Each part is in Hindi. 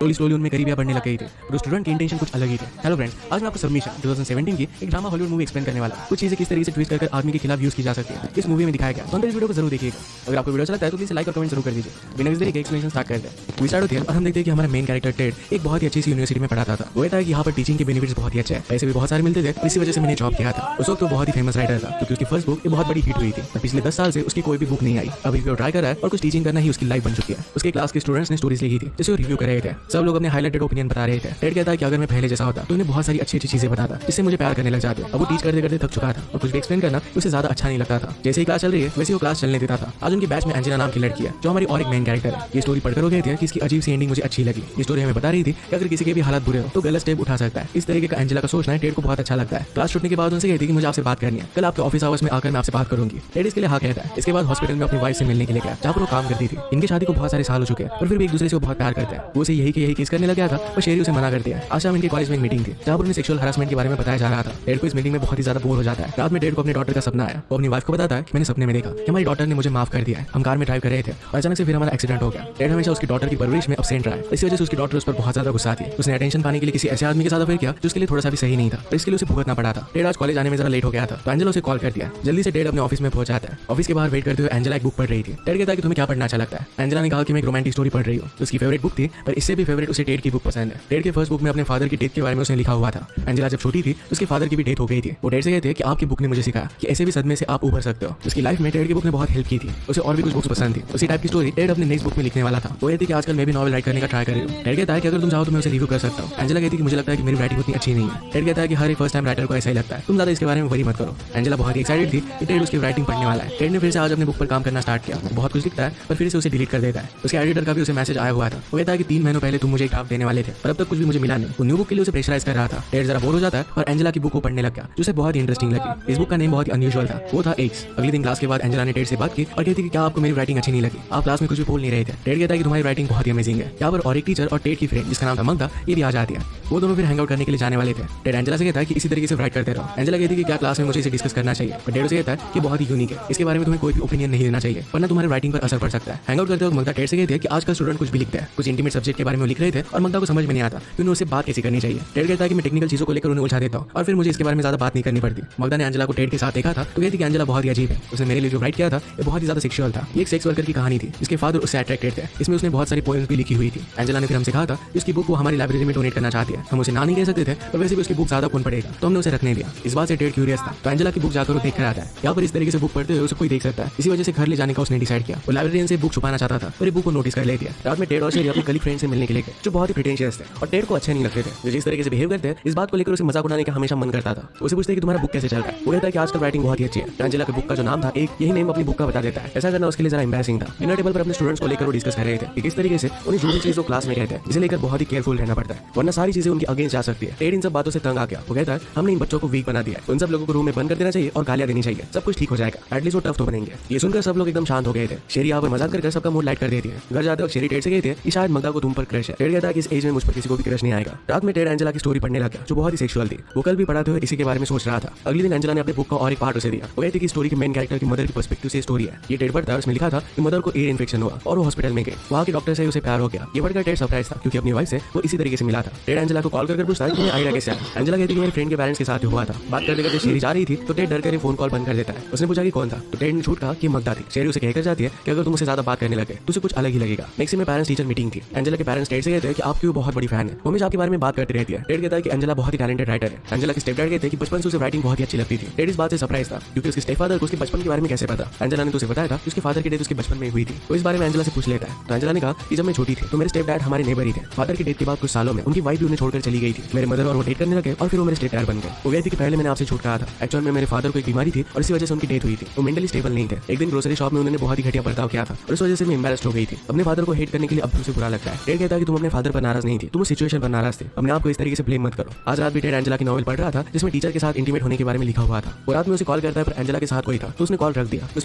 स्लोली स्लोली उनमें करीबियां बढ़ने लग गई थी। और स्टूडेंट की इंटेंशन कुछ अलग ही थे। हेलो फ्रेंड्स, आज मैं आपको सबमिशन 2017 की एक ड्रामा हॉलीवुड मूवी एक्सप्लेन करने वाला हूं। कुछ चीजें किस तरीके से ट्विस्ट कर आदमी के खिलाफ यूज की जा सकती है इस मूवी में दिखाया गया। तो अंदर इस वीडियो को जरूर देखिएगा। अगर आपको वीडियो अच्छा लगता है तो प्लीज लाइक और कमेंट जरूर कर दीजिए। बिना किसी देरी के एक्सप्लेनेशन स्टार्ट करते हैं। मूवी स्टार्ट होती है और हम देखते हैं कि हमारा मेन कैरेक्टर टेड एक बहुत ही अच्छी सी यूनिवर्सिटी में पढ़ाता था। वो कहता है कि यहाँ पर टीचिंग के बेनिफिट्स बहुत ही अच्छे हैं, पैसे भी बहुत सारे मिलते थे। इसी वजह से मैंने जॉब किया था। उस वक्त वो बहुत ही फेमस राइटर था क्योंकि उसकी फर्स्ट बुक बहुत बड़ी हिट हुई थी। पिछले 10 साल से उसकी कोई भी बुक नहीं आई। अभी वो ट्राई कर रहा है और कुछ टीचिंग करना ही उसकी लाइफ बन चुकी है। उसके क्लास के स्टूडेंट्स ने स्टोरीज लिखी थी जिसे वो रिव्यू कर रहे थे। सब लोग अपने हाईलाइटेड ओपिनियन बता रहे थे। टेड कहता है कि अगर मैं पहले जैसा होता तो उन्हें बहुत सारी अच्छी अच्छी चीजें बताता जिससे मुझे प्यार करने लग जाते। अब वो टीच करते करते थक चुका था और कुछ भी एक्सप्लेन करना उसे ज्यादा अच्छा नहीं लगता था। जैसे ही क्लास चल रही है वैसे वो क्लास चलने देता था। आज उनके बैच में एंजेला नाम की लड़की है जो हमारी और एक मेन कैरेक्टर है। ये स्टोरी पढ़कर हो गई थी कि इसकी अजीब सी एंडिंग मुझे अच्छी लगी। ये स्टोरी हमें बता रही थी कि अगर किसी के भी हालात बुरे हो तो गलत स्टेप उठा सकता है। इस तरीके का एंजेला का सोचना है टेड को बहुत अच्छा लगता है। क्लास छूटने के बाद उनसे कहती है कि मुझे आपसे बात करनी है, कल आपके ऑफिस आवर्स में आकर मैं आपसे बात करूंगी। टेड इसके लिए हाँ कहता है। इसके बाद हॉस्पिटल में अपनी वाइफ से मिलने के लिए गया जहाँ पर वो काम करती थी। इनकी शादी को बहुत सारे साल हो चुके हैं और फिर भी एक दूसरे से बहुत प्यार करते हैं। वो उसे यही किस करने लग गया था पर शेरी उसे मना करती है। आज शाम इनके कॉलेज में एक मीटिंग थी जहाँ पर उन्हें सेक्सुअल हरासमेंट के बारे में बताया जा रहा था। टेड को इस मीटिंग में बहुत ही ज्यादा बोर हो जाता है। रात में टेड को अपने डॉटर का सपना आया। वो अपनी वाइफ को बताता है कि मैंने सपने में देखा कि हमारी डॉटर ने मुझे माफ कर दिया है। हम कार में ड्राइव कर रहे थे और अचानक से फिर हमारा एक्सीडेंट हो गया। टेड हमेशा उसकी डॉटर की परवरिश में अब्सेंट रहा है। इसी वजह से उसकी डॉटर उस पर बहुत ज्यादा गुस्सा थी। उसने अटेंशन पाने के लिए किसी ऐसे आदमी के साथ अफेयर किया जो उसके लिए थोड़ा सा भी सही नहीं था और इसके लिए उसे भुगतना पड़ा था। टेड आज कॉलेज आने में जरा लेट हो गया था तो एंजेला उसे कॉल कर दिया। जल्दी से टेड अपने ऑफिस में पहुंच जाता है। ऑफिस के बाहर वेट करते हुए एंजेला एक बुक पढ़ रही थी। टेड कहता है कि तुम्हें क्या पढ़ना अच्छा लगता है। एंजेला ने कहा कि मैं एक रोमांटिक स्टोरी पढ़ रही हूँ। उसकी फेवरेट बुक थी पर इससे भी फेवरेट उसे टेड की बुक पसंद है। टेड के फर्स्ट बुक में अपने फादर की डेथ के बारे में उसने लिखा हुआ था। एंजेला जब छोटी थी उसके फादर की भी डेथ हो गई थी। वो टेड से कहते हैं कि आपकी बुक ने मुझे सिखाया कि ऐसे भी सदमे से आप उभर सकते हो। उसकी लाइफ में टेड की बुक ने बहुत हेल्प की थी। उसे और भी कुछ बुक्स पसंद थी। उसी टाइप की स्टोरी टेड अपने नेक्स्ट बुक में लिखने वाला था। वो कहती है कि आजकल मैं भी नॉवल राइट करने का ट्राई कर रही हूँ। टेड कहता है कि अगर तुम चाहो तो मैं उसे रिव्यू कर सकता हूँ। एंजेला कहती है कि मुझे लगता है कि मेरी राइटिंग उतनी अच्छी नहीं है। टेड कहता है कि हर एक फर्स्ट टाइम राइटर को ऐसा ही लगता है, तुम ज्यादा इसके बारे में वरी मत करो। एंजेला बहुत ही एक्साइटेड थी कि टेड उसकी राइटिंग पढ़ने वाला है। टेड ने फिर से आज अपने बुक पर काम करना स्टार्ट किया। बहुत कुछ लिखता है पर फिर से उसे डिलीट कर देता है। उसके एडिटर का भी उसे मैसेज आया हुआ था। वो कहता है कि 3 महीनों पहले तुम मुझे एक ड्राफ्ट देने वाले थे पर अब तक कुछ भी मुझे मिला नहीं। वो न्यू बुक के लिए उसे प्रेशराइज कर रहा था। टेड जरा बोर हो जाता है और एंजेला की बुक को पढ़ने लग गया जो उसे बहुत ही इंटरेस्टिंग लगी। इस बुक का नेम बहुत ही अनयूजुअल था। वो था एक्स। अगले दिन क्लास के बाद एंजेला ने टेड से बात की और कहती कि क्या आपको मेरी राइटिंग अच्छी नहीं लगी? आप क्लास में कुछ भी बोल नहीं रहे थे। टेड कहता है कि तुम्हारी राइटिंग बहुत ही अमेजिंग है। यहाँ पर और एक टीचर और टेड की फ्रेंड जिसका नाम था मग्धा ये भी आ जाती है। वो दोनों फिर हैंग आउट करने के लिए जाने वाले थे। टेड एंजेला से कहता है कि इसी तरीके से राइट करते रहो। एंजेला कहती है कि क्या क्लास में मुझे इसे डिस्कस करना चाहिए पर टेड से कहता है कि बहुत ही यूनिक है, इसके बारे में तुम्हें कोई भी ओपिनियन नहीं देना चाहिए वरना तुम्हारे राइटिंग पर असर पड़ सकता है। हैंग आउट करते वक्त मग्धा टेड से कहती है कि आजकल स्टूडेंट कुछ भी लिखते हैं, कुछ इंटीमेट सब्जेक्ट के बारे में लिख रहे थे और मग्धा को समझ में नहीं आता कि उन्हें उससे बात कैसे करनी चाहिए। टेड कहता है कि मैं टेक्निकल चीजों को लेकर उन्हें उलझा देता हूँ और फिर मुझे इसके बारे में ज्यादा बात नहीं करनी पड़ती। मग्धा ने एंजेला को टेड के साथ देखा था तो कहती कि एंजेला बहुत ही अजीब है। उसने मेरे लिए जो राइट किया था ये बहुत ही ज्यादा सेक्सुअल था। ये एक सेक्स वर्कर की कहानी थी जिसके फादर उससे अट्रैक्टेड थे। इसमें उसने बहुत सारी पोएम्स भी लिखी हुई थी। एंजेला ने फिर हमसे कहा था कि उसकी बुक वो हमारी लाइब्रेरी में डोनेट करना चाहती है। हम उसे ना नहीं कह सकते थे पर वैसे भी उसकी बुक ज्यादा कौन पड़ेगा तो हमने उसे रखने दिया। इस बात से टेड क्यूरियस था तो एंजेला की बुक जाकर देख कर आता है। यहाँ पर इस तरीके से बुक पढ़ते हुए उसे कोई देख सकता है। इसी वजह से घर ले जाने का उसने डिसाइड किया। वो लाइब्रेरियन से बुक छुपाना चाहता था और ये बुक को नोटिस कर ले दिया। रात में टेड और शेरी अपने कलीग फ्रेंड से मिलने के लिए गए जो बहुत ही प्रिटेंशियस थे और टेड को अच्छे नहीं लगते थे। जो जिस तरीके से बिहेव करते हैं इस बात को लेकर उसे मजाक उड़ाने का हमेशा मन करता था। उसे पूछते कि तुम्हारा बुक कैसे चल रहा है। वो कहता है कि आजकल राइटिंग बहुत ही अच्छी है। एंजेला के बुक का जो नाम था एक यही नेम अपनी बुक का बता देता है। ऐसा करना उसके लिए जरा एम्बैरेसिंग था। डिनर टेबल पर अपने स्टूडेंट्स को लेकर वो डिस्कस कर रहे थे कि किस तरीके से उन्हें जो भी चीज वो क्लास में कहते हैं इसे लेकर बहुत ही केयरफुल रहना पड़ता है वरना सारी चीजें उनकी अगेंस्ट जा सकती है। टेड इन सब बातों से तंग आ गया। वो कहता है हमने इन बच्चों को वीक बना दिया, उन सब लोगों को रूम में बंद कर देना चाहिए और गालियां देनी चाहिए, सब कुछ ठीक हो जाएगा, एटलीस्ट वो टफ तो बनेंगे। ये सुनकर सब लोग एकदम शांत हो गए थे। शेरी यहाँ पर मजाक कर सबका मूड लाइट कर देती है। घर जाते वक्त शेरी टेड से कहती है कि शायद मग्धा को तुम पर क्रश है। टेड कहता है कि इस एज में मुझ पर किसी को भी क्रश नहीं आएगा। रात में टेड एंजेला की स्टोरी पढ़ने लगा जो बहुत ही सेक्सुअल थी। वो कल भी पढ़ाते हुए इसी के बारे में सोच रहा था। अगले दिन एंजेला ने अपने बुक का और एक पार्ट उसे दिया। वो कहती कि स्टोरी के मेन कैरेक्टर की मदर की पर्सपेक्टिव से स्टोरी है। ये टेड पढ़ता उसमें लिखा था कि मदर को एयर इन्फेक्शन हुआ और वो हॉस्पिटल में गए। वहाँ के डॉक्टर से उसे प्यार हो गया। ये पढ़कर टेड सरप्राइज था क्योंकि अपनी वाइफ से वो इसी तरीके से मिला था। टेड एंजेला को कॉल करके पूछता है कि तुम्हें आइडिया कैसे आया। एंजेला कहती कि मेरे फ्रेंड के पेरेंट्स के साथ हुआ था। बात करते करते शेरी जा रही थी तो टेड डर कर फोन कॉल बंद कर देता है। उसने पूछा कि कौन था तो टेड ने झूठ कहा कि मग्धा थी। शेरी उसे कहकर जाती है कि अगर तुम उसे ज्यादा बात करने लगे तो उसे कुछ अलग ही लगेगा। नेक्स्ट में पेरेंट्स टीचर मीटिंग थी। एंजेला के पेरेंट्स टेड से कहते हैं कि आपकी वो बहुत बड़ी फैन है, वो हमेशा आपके बारे में बात करती रहती है। टेड कहता है कि एंजेला बहुत ही टैलेंटेड राइटर है। एंजेला के स्टेप डैड कहते हैं कि बचपन से उसे राइटिंग बहुत ही अच्छी लगती थी। टेड इस बात से सरप्राइज था क्योंकि उसके स्टेप फादर को उसके बचपन के बारे में कैसे पता। एंजेला ने तो उसे बताया था कि उसके फादर की डेथ उसके बचपन में हुई थी। तो इस बारे में एंजेला से पूछ लेता है। तो एंजेला ने कहा कि जब मैं छोटी थी तो मेरे स्टेप डैड हमारे नेबर ही थे। फादर की डेथ के बाद कुछ सालों में उनकी वाइफ भी उन्हें छोड़कर चली गई थी। मेरे मदर और वो डेट करने लगे और फिर वो मेरे स्टेप डैड बन गए। वो कहती कि पहले मैंने आपसे झूठ कहा था, एक्चुअल में मेरे फादर को एक बीमारी थी और इसी वजह से उनकी डेथ हुई थी। वो मेंटली स्टेबल नहीं थे। एक दिन ग्रोसरी शॉप में उन्होंने बहुत ही घटिया बर्ताव किया था और इस वजह से मैं एम्बैरेस्ड हो गई थी। अपने फादर को हेट करने के लिए अब उसे बुरा लगता है। टेड कहता है कि तुम अपने फादर पर नाराज नहीं थी, तुम सिचुएशन पर नाराज थे। अपने आप को इस तरीके से ब्लेम मत करो। आज रात भी टेड एंजेला की नॉवल पढ़ रहा था जिसमें टीचर के साथ इंटीमेट होने के बारे में लिखा हुआ था। वो रात में उसे कॉल करता है पर एंजेला के साथ कोई था तो उसने कॉल रख दिया। उस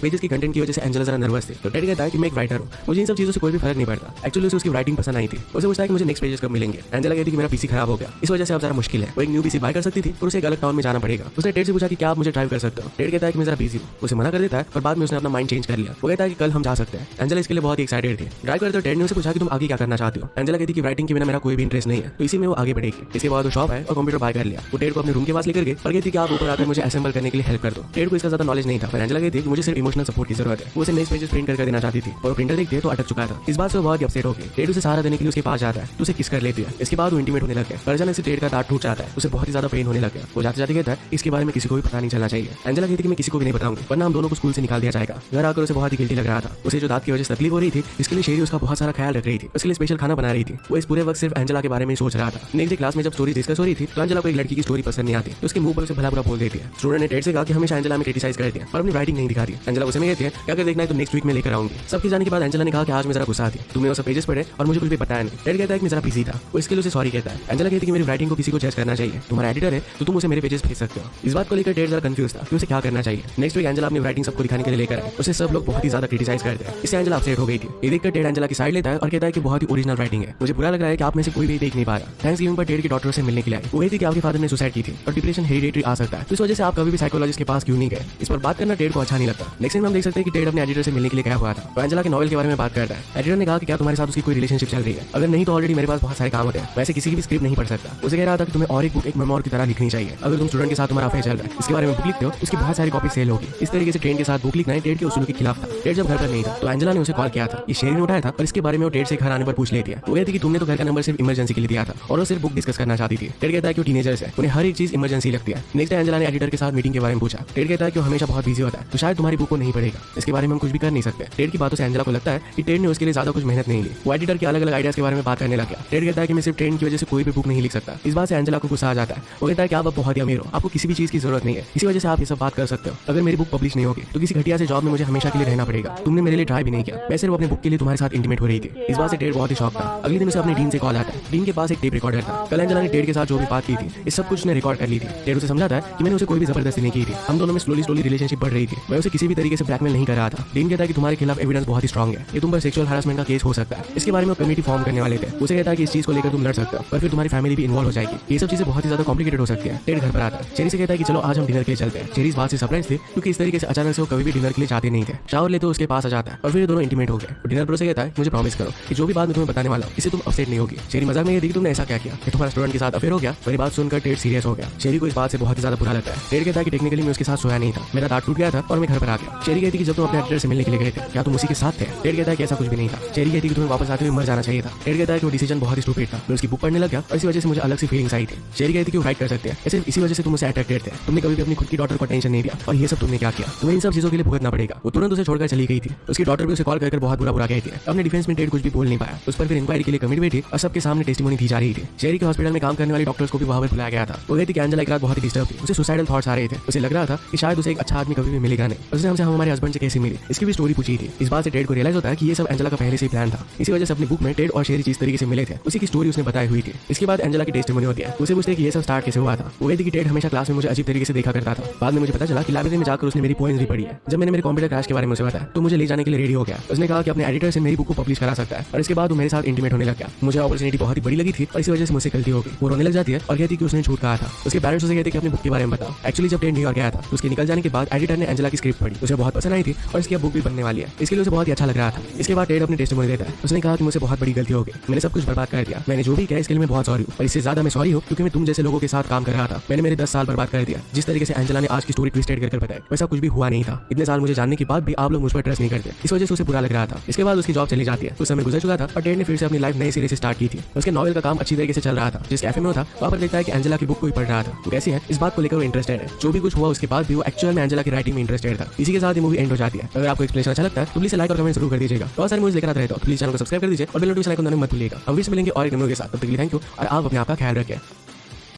पेजेस की कंटेंट की वजह से एंजेला जरा नर्वस थी। तो टेड कहता है कि मैं एक राइटर हूँ, मुझे इन सब चीजों से कोई भी फर्क नहीं पड़ता। एक्चुअली उसे उसकी राइटिंग पसंद आई थी। उसे पूछता है कि मुझे नेक्स्ट पेजेस कब मिलेंगे। एंजेला कहती है कि मेरा पीसी खराब हो गया, इस वजह से अब जरा मुश्किल है। वो एक न्यू पीसी बाय कर सकती थी और उसे एक अलग टाउन में जाना पड़ेगा। उसने टेड से पूछा कि क्या आप मुझे ड्राइव कर सकते हो। टेड कहता है कि मैं जरा बिजी हूँ। उसे मना कर देता है पर बाद में उसने अपना माइंड चेंज कर लिया। वो कहता है कि कल हम जा सकते हैं। एंजेला इसके लिए बहुत ही एक्साइटेड थी। ड्राइव करते टेड ने उसे पूछा कि तुम आगे क्या करना चाहते हो। एंजेला कहती कि राइटिंग के बिना मेरा कोई भी इंटरेस्ट नहीं है, तो इसी में वो आगे बढ़ेगी। इसके बाद वो शॉप है और कंप्यूटर बाय कर लिया। वो टेड को अपने रूम के पास लेकर गए और कहती कि आप ऊपर आकर मुझे असेंबल करने के लिए हेल्प कर दो। टेड को इसका ज्यादा नॉलेज नहीं था, पर एंजेला कहती कि मुझे सिर्फ इमोशनल सपोर्ट की जरूरत है। वो उसे नेक्स्ट पेजेस प्रिंट करके देना चाहती थी और प्रिंटर देखते तो अटक चुका था। इस बात से वो बहुत अपसेट हो गई। टेड उसे सहारा देने के लिए उसके पास जाता है तो उसे किस कर लेती है। इसके बाद वो इंटीमेट होने लग गया। पर अचानक से टेड का दांत टूट जाता है, उसे बहुत ही ज्यादा पेन होने लग गया। वो जाते जाते कहता है इसके बारे में किसी को भी पता नहीं चलना चाहिए। एंजेला कहती कि मैं किसी को भी नहीं बताऊंगी, वरना हम दोनों को स्कूल से निकाल दिया जाएगा। घर आकर उसे बहुत ही गिल्टी लग रहा था। उसे जो दांत की वजह से तकलीफ हो रही थी, इसके लिए शेरी उसका बहुत सारा ख्याल रख रही थी, उसके लिए स्पेशल खाना बना रही थी। वो इस पूरे वक्त सिर्फ एंजेला के बारे में सोच रहा था। नेक्स्ट डे क्लास में जब स्टोरी डिस्कस हो रही थी तो एंजेला को एक लड़की की स्टोरी पसंद नहीं आती, तो उसके मुंह पर उसे भला बुरा बोल देती है। स्टूडेंट ने टेड से कहा कि हमेशा एंजेला में क्रिटिसाइज करती है और अपनी राइटिंग नहीं दिखाती। एंजेला उसे में कहती है क्या कर देखना है तो नेक्स्ट वीक में लेकर आऊंगी। सबकी जाने के बाद एंजेला ने कहा कि आज मैं जरा गुस्सा थी, तुमने वो सब पेजेस पढ़े और मुझे कुछ भी बताया नहीं। टेड कहता है कि मैं जरा बिजी था, वो इसके लिए उसे सॉरी कहता है। एंजेला कहती है कि मेरी राइटिंग को किसी को जज करना चाहिए, तुम्हारा एडिटर है तो तुम उसे मेरे पेजेस भेज सकते हो। इस बात को लेकर टेड जरा कंफ्यूज था कि उसे क्या करना चाहिए। नेक्स्ट वीक एंजेला अपनी राइटिंग सबको दिखाने के लिए लेकर आए, उसे सब लोग बहुत ही ज्यादा क्रिटिसाइज करते हैं। इससे एंजेला अपसेट हो गई थी। ये देखकर टेड एंजेला की साइड लेता है और कहता है कि बहुत ही ओरिजिनल राइटिंग है, मुझे बुरा लग रहा है कि आप में से कोई भी देख नहीं पा रहा। थैंक्सगिविंग पर टेड की डॉक्टर से मिलने के लिए आई। वो कहती कि आपके फादर ने सुसाइड की थी और डिप्रेशन हेरिडेटरी आ सकता है, तो इस वजह से आप कभी भी साइकोलॉजिस्ट के पास क्यों नहीं गए। इस पर बात करना टेड को अच्छा नहीं लगता। नेक्स्ट टाइम हम देख सकते हैं कि टेड अपने एडिटर से मिलने के लिए गया हुआ था। तो एंजेला के नॉवेल के बारे में बात करता है। एडिटर ने कहा कि क्या तुम्हारे साथ उसकी कोई रिलेशनशिप चल रही है, अगर नहीं तो ऑलरेडी मेरे पास बहुत सारे काम होते हैं, वैसे किसी की भी स्क्रिप्ट नहीं पढ़ सकता। उसे कह रहा था कि तुम्हें और एक बुक एक मेमोर की तरह लिखनी चाहिए। अगर तुम स्टूडेंट के साथ तुम्हारा अफेयर चल रहा है, इसके बारे में बुक लिखते हो, उसकी बहुत सारी कॉपी सेल होगी। इस तरीके से टेड के साथ बुक लिखना टेड के उसूलों के खिलाफ था। टेड जब घर पर नहीं था तो एंजेला ने उसे कॉल किया था। ये शेरी ने उठाया था और इसके बारे में वो टेड से घर आने पर पूछ लेती है। वो कहती कि तुमने तो घर का नंबर सिर्फ इमरजेंसी के लिए दिया था और वो सिर्फ बुक डिस्कस करना चाहती थी। टेड कहता है कि वो टीनेजर्स है, उन्हें हर एक चीज इमरजेंसी लगती है। नेक्स्ट डे एंजेला ने एडिटर के साथ मीटिंग के बारे में पूछा। टेड कहता है कि वो हमेशा बहुत बिजी होता है, तो शायद तुम्हारी बुक को नहीं पढ़ेगा, इसके बारे में हम कुछ भी कर नहीं सकते। टेड की बातों से एंजेला को लगता है कि टेड ने उसके लिए ज्यादा कुछ मेहनत नहीं ली। वो एडिटर के अलग अलग आइडियाज के बारे में बात करने लगा। टेड कहता है कि मैं सिर्फ टेड की वजह से कोई भी बुक नहीं लिख सकता। इस बात से एंजेला को गुस्सा आ जाता है। वो कहता है कि आप अब बहुत ही अमीर हो, आपको किसी भी चीज की जरूरत नहीं है, इसी वजह से आप ये सब बात कर सकते हो। अगर मेरी बुक पब्लिश नहीं होगी तो किसी घटिया से जॉब में मुझे हमेशा के लिए रहना पड़ेगा। तुमने मेरे लिए ट्राई भी नहीं किया, मैं सिर्फ अपने बुक के लिए तुम्हारे साथ इंटीमेट हो रही थी। इस बात से टेड बहुत ही शॉक था। अगले दिन उसे अपने डीन से कॉल आता है। डीन के पास एक टेप रिकॉर्डर था। कल एंजेला ने टेड के साथ जो भी बात की थी, इस सब कुछ ने रिकॉर्ड कर ली थी। टेड उसे समझाता है कि मैंने उसे कोई भी जबरदस्ती नहीं की थी, हम दोनों में स्लोली रिलेशनशिप बढ़ रही थी, मैं उसे किसी भी तरीके से ब्लैकमेल नहीं कर रहा था। डीन कहता है कि तुम्हारे खिलाफ एविडेंस बहुत ही स्ट्रांग है, ये तुम पर सेक्सुअल हरासमेंट का केस हो सकता है। इसके बारे में कमेटी फॉर्म करने वाले थे। उसे कहता है कि इस चीज को लेकर तुम लड़ सकते हो, पर फिर तुम्हारी फैमिली भी इन्वॉल्व हो जाएगी, ये सब चीजें बहुत ही ज्यादा कॉम्प्लिकेटेड हो सकती है। टेड घर पर आता है। चेरी से कहता है कि चलो आज हम डिनर के लिए चलते हैं। चेरी इस बात से सरप्राइज थी क्योंकि इस तरीके से अचानक से वो कभी भी डिनर के लिए चाहते नहीं थे। शावर लेते उसके पास आ जाता है और फिर दोनों इंटीमेट हो गए। डिनर पर उसे कहता है मुझे प्रॉमिस करो कि जो भी बात मैं तुम्हें बताने वाला हूं इससे तुम अपसेट नहीं होगी। चेरी मजाक में कहती कि तुमने ऐसा क्या किया कि तुम्हारा स्टूडेंट के साथ अफेयर हो गया। मेरी बात सुनकर टेड सीरियस हो गया। चेरी को इस बात से बहुत ही ज्यादा बुरा लगता है। टेड कहता है कि टेक्निकली मैं उसके साथ सोया नहीं था, मेरा दांत टूट गया था और मैं घर पर आ गया। चेरी कहती कि जब तुम अपने एडिटर से मिलने के लिए गए थे क्या तुम उसी के साथ थे। टेड कहता है कि ऐसा कुछ भी नहीं था। चेरी कहती कि तुम्हें वापस आते हुए मर जाना चाहिए था। टेड कहता है कि वो डिसीजन बहुत ही स्टूपिड था, मैं उसकी बुक पढ़ने लग गया और इसी वजह से मुझे अलग सी फीलिंग्स आई थी। चेरी कहती कि वो राइट कर सकते हैं, सिर्फ इसी वजह से तुम उसे अट्रैक्टेड थे, तुमने कभी भी अपनी खुद की डॉटर को टेंशन नहीं दिया और ये सब तुमने क्या किया, तुम्हें इन सब चीजों के लिए भुगतना पड़ेगा। वो तुरंत उसे छोड़कर चली गई थी। उसकी डॉटर भी उसे कॉल कर बहुत बुरा कहती है। अपने डिफेंस में टेड कुछ भी बोल नहीं पाया। उस पर फिर इंक्वायरी के लिए कमिटी बैठी और सबके सामने टेस्टिमोनी दी जा रही थी। चेरी के हॉस्पिटल में काम करने वाले डॉक्टर्स को भी वहां पर बुलाया गया था। वो कहती कि एंजेला एक रात बहुत ही डिस्टर्ब थी, उसे सुसाइडल थॉट्स आ रहे थे। उसे लग रहा था कि शायद उसे एक अच्छा आदमी कभी भी मिलेगा नहीं। उसने हमसे हमारे हस्बैंड से कैसे मिली इसकी भी स्टोरी पूछी थी। इस बात से टेड को रियलाइज होता है कि ये सब एंजेला का पहले से ही प्लान था। इसी वजह से अपनी बुक में टेड और शेरी जिस तरीके से मिले थे उसी की स्टोरी उसने बताई हुई थी। इसके बाद एंजेला की टेस्टिमोनी होती है। उसे पूछते कि ये सब स्टार्ट कैसे हुआ था। वो कहती कि टेड हमेशा क्लास में मुझे अजीब तरीके से देखा करता था। बाद में मुझे पता चला कि लाइब्रेरी में जाकर उसने मेरी पोएम्स भी पढ़ी है। जब मैंने मेरे कंप्यूटर क्रैश के बारे में उसे बताया तो मुझे ले जाने के लिए रेडी हो गया। उसने कहा कि अपने एडिटर से मेरी बुक को पब्लिश करा सकता है और इसके बाद वो मेरे साथ इंटीमेट होने लग गया। मुझे अपॉर्चुनिटी बहुत ही बड़ी लगी थी और इसी वजह से मुझसे गलती हो गई। वो रोने लग जाती है और कहती कि उसने झूठ कहा था। उसके पेरेंट्स उसे कहते कि अपनी बुक के बारे में बताओ। एक्चुअली जब टेड न्यूयॉर्क गया था तो उसके निकल जाने के बाद एडिटर ने एंजेला की स्क्रिप्ट पढ़ी, उसे बहुत पसंद आई थी और इसकी बुक भी बनने वाली है। इसके लिए उसे बहुत ही अच्छा लग रहा था। इसके बाद टेड अपनी टेस्टिमोनी देता है। उसने कहा कि मुझसे बहुत बड़ी गलती हो गई, मैंने सब कुछ बर्बाद कर दिया, मैंने जो भी किया इसके लिए मैं बहुत सॉरी हूँ और इससे ज्यादा मैं सॉरी हूँ क्योंकि मैं तुम जैसे लोगों के साथ काम कर रहा था। मैंने मेरे 10 साल बर्बाद कर दिया। जिस तरीके से एंजेला ने आज की स्टोरी ट्विस्टेड कर बताया वैसा कुछ भी हुआ नहीं था। इतने साल मुझे जानने के बाद भी आप लोग मुझ पर ट्रस्ट नहीं करते, इस वजह से उसे बुरा लग रहा था। इसके बाद उसकी जॉब चली जाती है। उस समय गुजर चुका था और टेड ने फिर से अपनी लाइफ नए सिरे से स्टार्ट की थी। उसके नॉवेल का काम अच्छी तरीके से चल रहा था। जिस कैफे में था वहाँ पर देखता है कि एंजेला की बुक कोई पढ़ रहा था। वो कैसी है इस बात को लेकर वो इंटरेस्टेड है। जो भी कुछ हुआ उसके बाद भी वो एक्चुअल में एंजेला की राइटिंग में इंटरेस्टेड था। इसी के साथ ये मूवी एंड हो जाती है। अगर आपको एक्सप्लेनेशन अच्छा लगता है तो प्लीज लाइक और कमेंट जरूर कर दीजिएगा। बहुत सारी मूवीज लेकर आते रहते हो, प्लीज चैनल को सब्सक्राइब कर दीजिए और बेल नोटिफिकेशन आइकन दबाना मत भूलिएगा। हम फिर से मिलेंगे और एक न्यू के साथ, तब तक के लिए थैंक यू और आप अपने आप का ख्याल रखें।